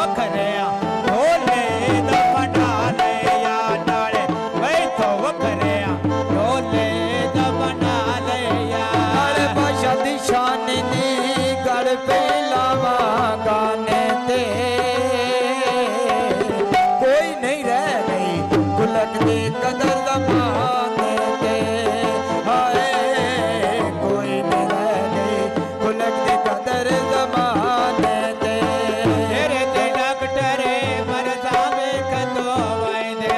वखरिया ढोले दा बना ले या नाले मैं तो वखरिया ढोले दा बना ले या नाले बादशाह दी शान नी गल पे लावा गाने ते कोई नहीं रह गई गुलक दी कदर ज़माने ते हाय कोई नहीं रह गई गुलक दी कदर ज़माने ते तेरे ते डॉक्टर मरदा में कदो वाई दे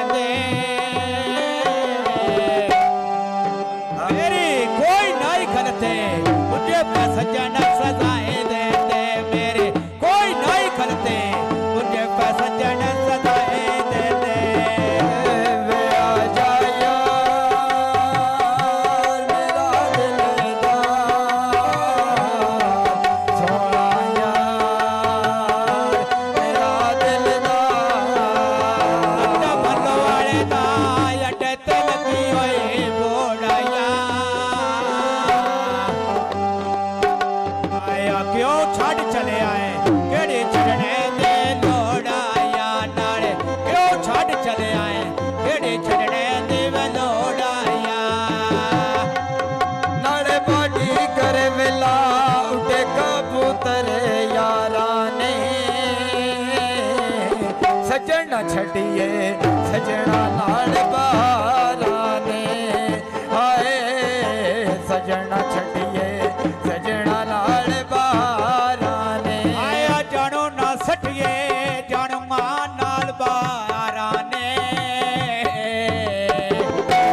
मेरी कोई नहीं खलते मुझे पे सज्जन सजाएं दे मेरे कोई नहीं खलते मुझे पे सज्जन सजाएं दे वे आ जा यार मेरा दिलदार सोना यार मेरा दिलदार मल्लो वाले दा अटे ते लगी होई बोड़ाया आया क्यों छड़ चले आए केड़े छड़ने दे लोड़ाया नाले क्यों छड़ चले आए केड़े छड़ने दे लोड़ाया नाले बाडी करे वेला उठे कबूतर यारा ने सजना छड़िए सजना नाल बारा ने हाय सजना छड़िए सजना नाल बारा ने आया जानो ना सटिए जानो मां नाल बारा ने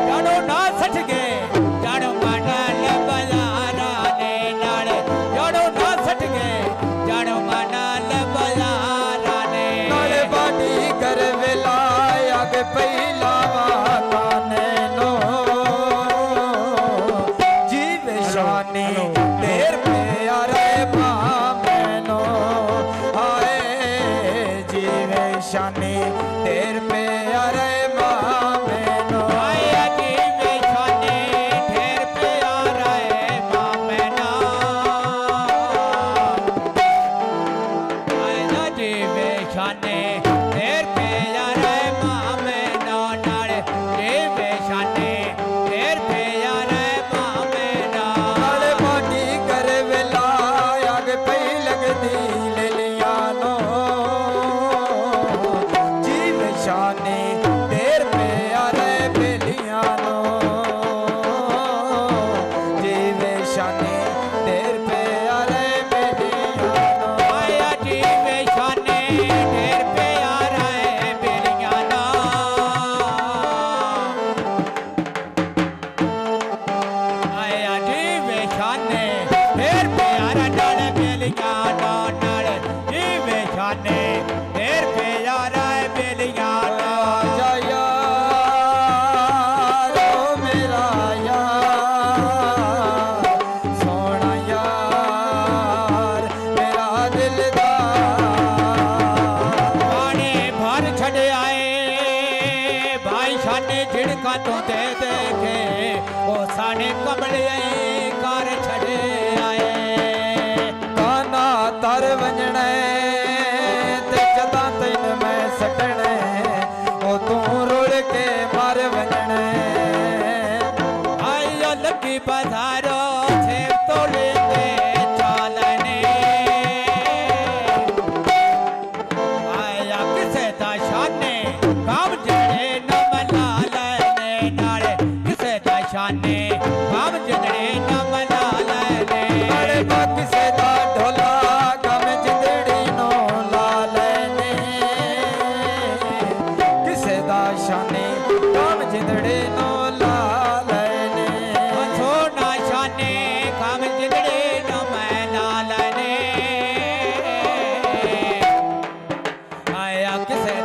जानो ना सटिए जानो मां नाल बारा ने नाले जानो ना सटिए जानो मां नाल बारा ने नाले बाडी कर वेला आग पहिला वाताने नो जीव शानी तेर प्यारे पामेनो हाय जीव शानी तेर प्यारे पामेनो आया जीवे शाने ढेर प्यारा है मामेना आया जीवे शाने ढेर प्यारा है मामेना नाले जीवे शाने ढेर प्यारा है मामेना नाले बाडी कर वेला आग पई लगदी ले लिया नो जीव शानी तेर प्यारे बेलिया नो जीव शानी तेर प्यारे बेलिया नो आया जीवे शाने ढेर प्यारा है बेलियाना आया जीवे शाने ढेर प्यारा नाल बेलियाना नाल जीवे शाने ढेर प्यारा है बेलियाना जा यार ओ मेरा यार सोना यार मेरा दिलदार पानी भर छड़ आए भाई शाने झिड़का तो दे देखे ओ साने कमले कार छड़े आए काना तर वंजणे ते जदा तैन मैं सटणे ओ तू रुड़ के मार वंजणे आया लगी बाजारो थे तो लेते चालने आया किसे दा शाने काम जड़े न मना लेने नाले किसे दा शाने काम जड़े न मना लेने अरे बाकी से दा ढोला गम जिंदड़ी नो ला लेने किसे दा शाने गम जिंदड़ी नो ला लेने सोना शाने काम जिंदड़े न मैना लेने आया किसे